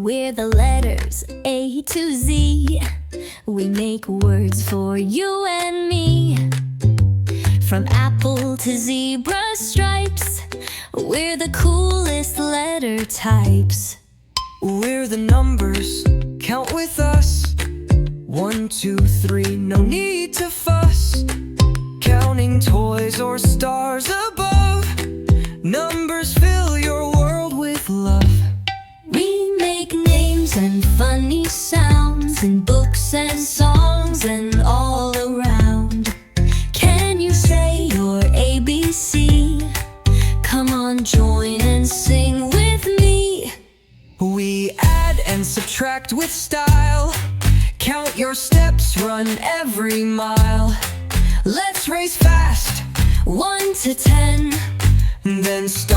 We're the letters A to Z. We make words for you and me. From apple to zebra stripes, we're the coolest letter types. We're the numbers, count with us. 1, 2, 3, no need to fuss. Counting toys or stars above, numbers fill your world with love. We make names and funny sounds in books and songs and all around. Can you say your ABC? Come on, join and sing with me. We add and subtract with style. Count your steps, run every mile. Let's race fast, 1 to 10, then stop.